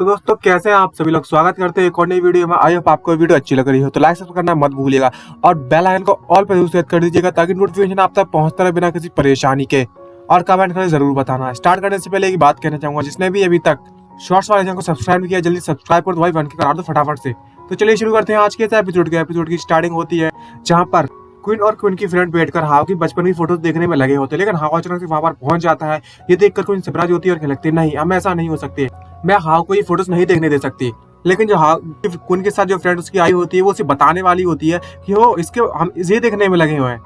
तो दोस्तों कैसे हैं आप सभी लोग। स्वागत करते हैं एक और नई वीडियो में। आई होप आपको वीडियो अच्छी लग रही हो तो लाइक सब्सक्राइब करना मत भूलिएगा और बेल आइकन को ऑल पर सेट कर दीजिएगा ताकि नोटिफिकेशन आप तक पहुंचता रहे बिना किसी परेशानी के। और कमेंट करके जरूर बताना। स्टार्ट करने से पहले एक बात कहना चाहूंगा, जिसने भी अभी तक शॉर्ट्स वाले चैनल को सब्सक्राइब नहीं किया जल्दी सब्सक्राइब कर दो भाई, बन के करा दो फटाफट से। तो चलिए शुरू करते हैं आज के एपिसोड के। एपिसोड की स्टार्टिंग होती है जहाँ पर क्वीन और क्वीन की फ्रेंड बैठकर हाव की बचपन की फोटोज देखने में लगे होते हैं, लेकिन हाव अचानक से वहां पर पहुंच जाता है। ये देखकर क्वीन सरप्राइज होती है और कहती है नहीं, हम ऐसा नहीं हो सकते, मैं हाव को ये फोटोज नहीं देखने दे सकती। लेकिन जो हाव क्वीन के साथ जो फ्रेंड उसकी आई होती है वो उसे बताने वाली होती है कि वो इसके हम ये देखने में लगे हुए हैं।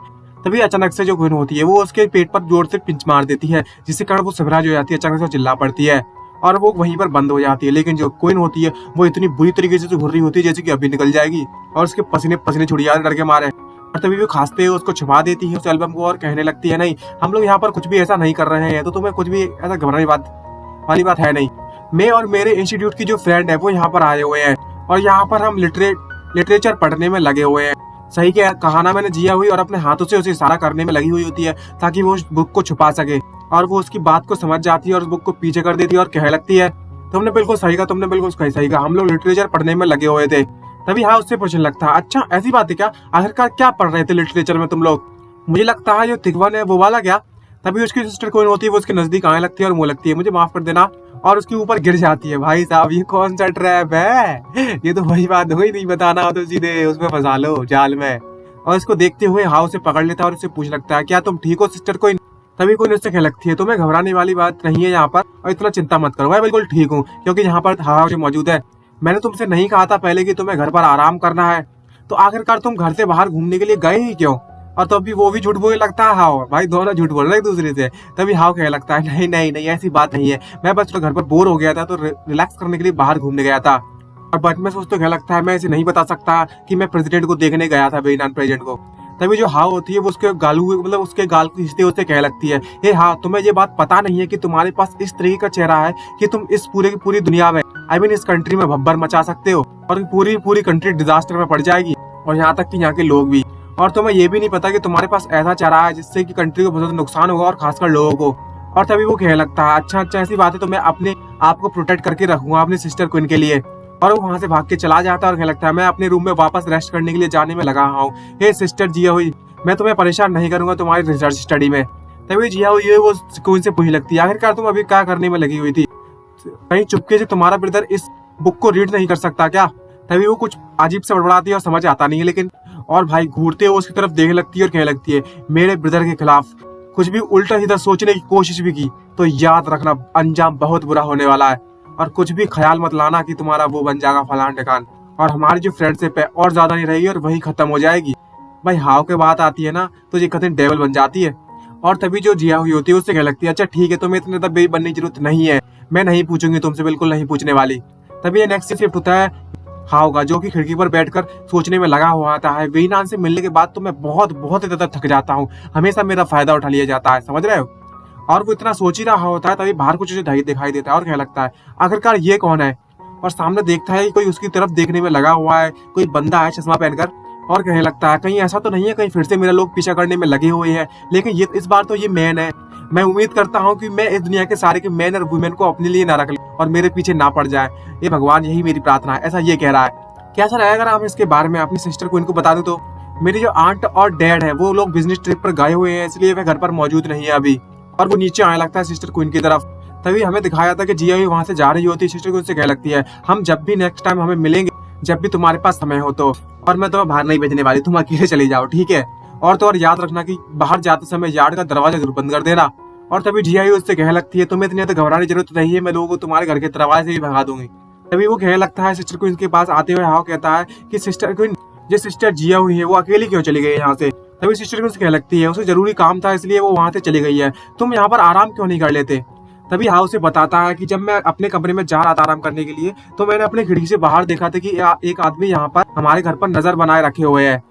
तभी अचानक से जो क्वीन होती है वो उसके पेट पर जोर से पिंच मार देती है, जिससे कारण वो सरप्राइज हो जाती है। अचानक से चिल्ला पड़ती है और वो वहीं पर बंद हो जाती है। लेकिन जो क्वीन होती है वो इतनी बुरी तरीके से घुर रही होती है जैसे कि अभी निकल जाएगी और उसके पसीने पसीने छूट जाते डर के मारे। और तभी वो खांसते हुए उसको छुपा देती है उस एल्बम को और कहने लगती है नहीं, हम लोग यहाँ पर कुछ भी ऐसा नहीं कर रहे हैं, तो तुम्हें कुछ भी ऐसा घबराने वाली बात है नहीं। मैं और मेरे इंस्टीट्यूट की जो फ्रेंड है वो यहाँ पर आए हुए हैं और यहाँ पर हम लिटरेचर पढ़ने में लगे हुए हैं। सही क्या कहाना मैंने जिया हुई और अपने हाथों से उसे इशारा करने में लगी हुई होती है ताकि वो उस बुक को छुपा सके। और वो उसकी बात को समझ जाती है और उस बुक को पीछे कर देती है और कहने लगती है तुमने बिल्कुल सही कहा, तुमने बिल्कुल सही कहा, हम लोग लिटरेचर पढ़ने में लगे हुए थे। तभी हाँ उससे पूछने लगता है अच्छा ऐसी बात है क्या, आखिरकार क्या पढ़ रहे थे लिटरेचर में तुम लोग? मुझे लगता है जो तिगवन है वो वाला क्या। तभी उसकी सिस्टर कोई होती है वो उसके नजदीक आने लगती है और वो लगती है मुझे माफ कर देना और उसके ऊपर गिर जाती है। भाई साहब ये कौन सा ट्रैप है, ये तो वही बात हुई, नहीं बताना हो तो सीधे उसमें फंसा लो जाल में। और इसको देखते हुए हाँ उसे पकड़ लेता है और उससे पूछ लगता है क्या तुम ठीक हो सिस्टर कोई? तभी कोई उससे कह लगती है तुम्हें घबराने वाली बात नहीं है यहाँ पर और इतना चिंता मत करो, मैं बिल्कुल ठीक हूँ क्योंकि यहाँ पर हाँ मौजूद है। मैंने तुमसे नहीं कहा था पहले कि तुम्हें घर पर आराम करना है, तो आखिरकार तुम घर से बाहर घूमने के लिए गए ही क्यों? और तो अभी वो भी झूठ बोलने लगता है हाव, भाई दोनों झूठ बोल रहे हैं एक दूसरे से। तभी हाव कहने लगता है नहीं नहीं नहीं ऐसी बात नहीं है, मैं बस घर पर बोर हो गया था तो रिलैक्स करने के लिए बाहर घूमने गया था। और बट में सोच तो कहने लगता है मैं इसे नहीं बता सकता कि मैं प्रेसिडेंट को देखने गया था, बेईमान प्रेसिडेंट को। तभी जो हाव होती है वो उसके गालू मतलब उसके गाल को खींचते उससे कह लगती है हे हाँ, तुम्हें ये बात पता नहीं है कि तुम्हारे पास इस तरीके का चेहरा है कि तुम इस पूरे की पूरी दुनिया में इस कंट्री में भब्बर मचा सकते हो और पूरी कंट्री डिजास्टर में पड़ जाएगी और यहाँ तक कि यहाँ के लोग भी। और तुम्हें ये भी नहीं पता कि तुम्हारे पास ऐसा चेहरा है जिससे कि कंट्री को बहुत ज्यादा नुकसान होगा और खासकर लोगों को। और तभी वो कहने लगता है अच्छा ऐसी बात है तो मैं अपने आप को प्रोटेक्ट करके रखूंगा अपनी सिस्टर क्वीन के लिए। और वो वहां से भाग के चला जाता है और कहने लगता है मैं अपने रूम में वापस रेस्ट करने के लिए जाने में लगा हूँ। हे सिस्टर जिया हुई, मैं तुम्हें परेशान नहीं करूंगा तुम्हारी रिसर्च स्टडी में। तभी जिया हुई वो क्वीन से पूछने लगती है आखिरकार तुम अभी क्या करने में लगी हुई थी, कहीं चुपके से तुम्हारा ब्रदर इस बुक को रीड नहीं कर सकता क्या? तभी वो कुछ अजीब से बड़बड़ाती है और समझ आता नहीं है, लेकिन और भाई घूरते हुए उसकी तरफ देखने लगती है और कहने लगती है मेरे ब्रदर के खिलाफ कुछ भी उल्टा सीधा सोचने की कोशिश भी की तो याद रखना अंजाम बहुत बुरा होने वाला है। और कुछ भी ख्याल मत लाना कि तुम्हारा वो बन जाएगा फलान ठिकान और हमारी जो फ्रेंडशिप है और ज्यादा नहीं रहेगी और वही खत्म हो जाएगी। भाई हाव के बात आती है ना तो ये कथिन डेवल बन जाती है। और तभी जो जिया हुई होती है उससे कह लगती है अच्छा ठीक है, तुम्हें इतने तब बेबी बनने की जरूरत नहीं है, मैं नहीं पूछूंगी तुमसे, बिल्कुल नहीं पूछने वाली। तभी ये नेक्स्ट शिफ्ट होता है हाव का, जो कि खिड़की पर बैठकर सोचने में लगा हुआ आता है वेइनान से मिलने के बाद तो मैं बहुत बहुत ज्यादा थक जाता हूँ, हमेशा मेरा फायदा उठा लिया जाता है, समझ रहे हो। और वो इतना सोच ही रहा होता है तभी बाहर कुछ उसे दिखाई देता है और कहने लगता है आखिरकार ये कौन है। और सामने देखता है कोई उसकी तरफ देखने में लगा हुआ है, कोई बंदा है चश्मा पहनकर और कहने लगता है कहीं ऐसा तो नहीं है कहीं फिर से मेरे लोग पीछा करने में लगे हुए हैं, लेकिन ये इस बार तो ये मैन है। मैं उम्मीद करता हूँ कि मैं इस दुनिया के सारे के मैन और वुमेन को अपने लिए ना रख लूं और मेरे पीछे ना पड़ जाए, ये भगवान यही मेरी प्रार्थना है, ऐसा ये कह रहा है। कैसा रहेगा अगर आप इसके बारे में अपनी सिस्टर को इनको बता दूं तो मेरी जो आंट और डैड है वो लोग बिजनेस ट्रिप पर गए हुए हैं इसलिए वे घर पर मौजूद नहीं है अभी। और वो नीचे आने लगता है सिस्टर क्वीन की तरफ। तभी हमें दिखाया था कि जिया हुई वहां से जा रही होती है, सिस्टर क्वीन से कह लगती है हम जब भी नेक्स्ट टाइम हमें मिलेंगे जब भी तुम्हारे पास समय हो तो, और मैं तुम्हें बाहर नहीं भेजने वाली, तुम अकेले चली जाओ ठीक है। और याद रखना कि बाहर जाते समय यार्ड का दरवाजा जरूर बंद कर देना। और तभी जिया हुई उससे कह लगती है तुम्हें इतनी तो घबराने की जरूरत नहीं है, मैं लोगों को तुम्हारे घर के दरवाजे से भी भगा दूंगी। तभी वो कहने लगता है सिस्टर क्वीन के पास आते हुए हाव कहता है कि सिस्टर क्वीन जो सिस्टर जिया हुई है वो अकेली क्यों चली गई यहाँ से। तभी सिस्टर क्वीन से कह लगती है उसे जरूरी काम था इसलिए वो वहां से चली गई है, तुम यहाँ पर आराम क्यों नहीं कर लेते। तभी हाउ से बताता है कि जब मैं अपने कमरे में जा रहा था आराम करने के लिए तो मैंने अपने खिड़की से बाहर देखा था कि एक आदमी यहाँ पर हमारे घर पर नजर बनाए रखे हुए है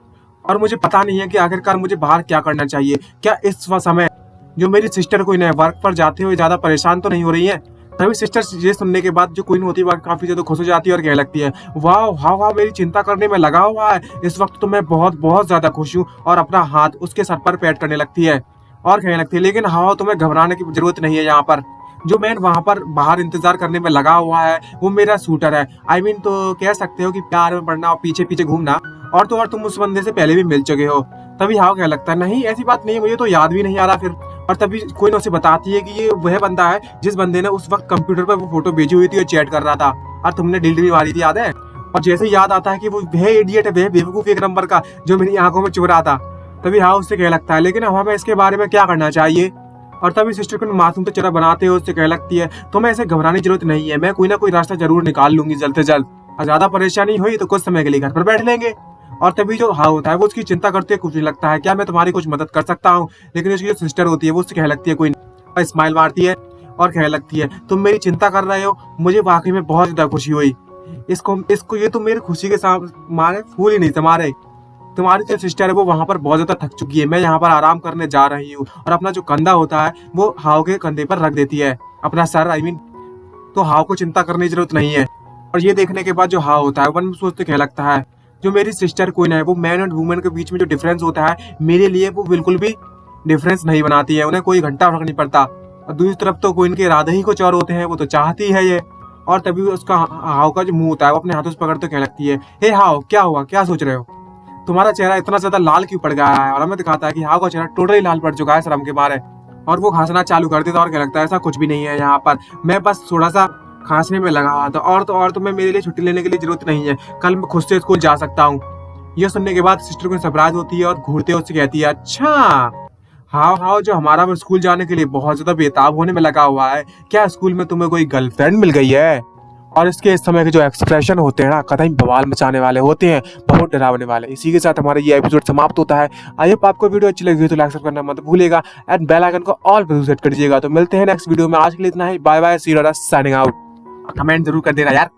और मुझे पता नहीं है कि आखिरकार मुझे बाहर क्या करना चाहिए। क्या इस समय जो मेरी सिस्टर क्वीन है वर्क पर जाते हुए ज्यादा परेशान तो नहीं हो रही है। तभी सिस्टर ये सुनने के बाद जो क्वीन होती है काफी ज्यादा खुश हो जाती है और कहने लगती है वाह हाव मेरी चिंता करने में लगा हुआ है, इस वक्त तो मैं बहुत बहुत ज्यादा खुश हूँ। और अपना हाथ उसके सर पर पैट करने लगती है और कहने लगती है लेकिन हाव तुम्हें घबराने की जरूरत नहीं है, यहाँ पर जो मैन वहां पर बाहर इंतजार करने में लगा हुआ है वो मेरा शूटर है। I mean, तो कह सकते हो कि प्यार में पड़ना और पीछे पीछे घूमना। और तो और तुम उस बंदे से पहले भी मिल चुके हो। तभी हाउ क्या लगता है, नहीं ऐसी बात नहीं है, मुझे तो याद भी नहीं आ रहा फिर। और तभी कोई उसे बताती है कि ये वह बंदा है जिस बंदे ने उस वक्त कंप्यूटर पर वो फोटो भेजी हुई थी और चैट कर रहा था और तुमने डिलीट भी मारी थी, याद है। और जैसे ही याद आता है कि वो वह इडियट है, वह बेवकूफ एक नंबर का जो मेरी आंखों में चुभ रहा था, तभी हाउ उससे कह लगता है लेकिन अब हमें इसके बारे में क्या करना चाहिए। और तभी सिस्टर को मासूम तो चेहरा बनाते हुए उससे कह लगती है तुम्हें ऐसे घबराने की जरूरत नहीं है, मैं कोई ना कोई रास्ता जरूर निकाल लूंगी जल्द से जल्द। और ज्यादा परेशानी हुई तो कुछ समय के लिए घर पर बैठ लेंगे। और तभी जो हाउ होता है वो उसकी चिंता करते हुए कुछ नहीं लगता है, क्या मैं तुम्हारी कुछ मदद कर सकता हूँ। लेकिन उसकी जो सिस्टर होती है वो उससे कह लगती है कोई नहीं, स्माइल मारती है और कह लगती है तुम मेरी चिंता कर रहे हो, मुझे वाकई में बहुत ज्यादा खुशी हुई। इसको ये तो मेरी खुशी के मारे फूल ही नहीं तुम्हारे। तुम्हारी जो सिस्टर है वो वहां पर बहुत ज्यादा थक चुकी है, मैं यहाँ पर आराम करने जा रही हूँ। और अपना जो कंधा होता है वो हाउ के कंधे पर रख देती है, अपना सर I mean। तो हाउ को चिंता करने की जरूरत नहीं है। और ये देखने के बाद जो हाउ होता है मन में सोचते कह लगता है जो मेरी सिस्टर क्वीन है वो मैन और वुमेन के बीच में जो डिफरेंस होता है मेरे लिए वो बिल्कुल भी डिफरेंस नहीं बनाती है, उन्हें कोई घंटा फर्क नहीं पड़ता। और दूसरी तरफ तो क्वीन के इरादे ही कुछ और होते हैं, वो तो चाहती है ये। और तभी उसका हाउ का जो मुंह होता है वो अपने हाथों से पकड़ते कह लगती है हे हाउ क्या हुआ, क्या सोच रहे हो, तुम्हारा चेहरा इतना ज्यादा लाल क्यों पड़ गया है। और हमें दिखाता है कि हाउ का चेहरा टोटली लाल पड़ चुका है शर्म के मारे। और वो खांसना चालू कर देता और क्या लगता है ऐसा कुछ भी नहीं है यहाँ पर, मैं बस थोड़ा सा खांसने में लगा हुआ था। और तो मैं मेरे लिए छुट्टी लेने के लिए जरूरत नहीं है, कल मैं खुद से स्कूल जा सकता हूँ। ये सुनने के बाद सिस्टर को सरप्राइज होती है और घूरते उससे कहती है अच्छा हाउ जो हमारा स्कूल जाने के लिए बहुत ज्यादा बेताब होने में लगा हुआ है, क्या स्कूल में तुम्हें कोई गर्लफ्रेंड मिल गई है। और इसके इस समय के जो एक्सप्रेशन होते हैं ना कतई बवाल मचाने वाले होते हैं, बहुत डरावने वाले। इसी के साथ हमारा ये एपिसोड समाप्त होता है। आई होप आपको वीडियो अच्छी लगी हो तो लाइक करना मत भूलिएगा एंड बेल आइकन को ऑल पर सेट कर दीजिएगा। तो मिलते हैं नेक्स्ट वीडियो में, आज के लिए इतना ही, bye bye, see you, signing out. Comment जरूर कर देना यार।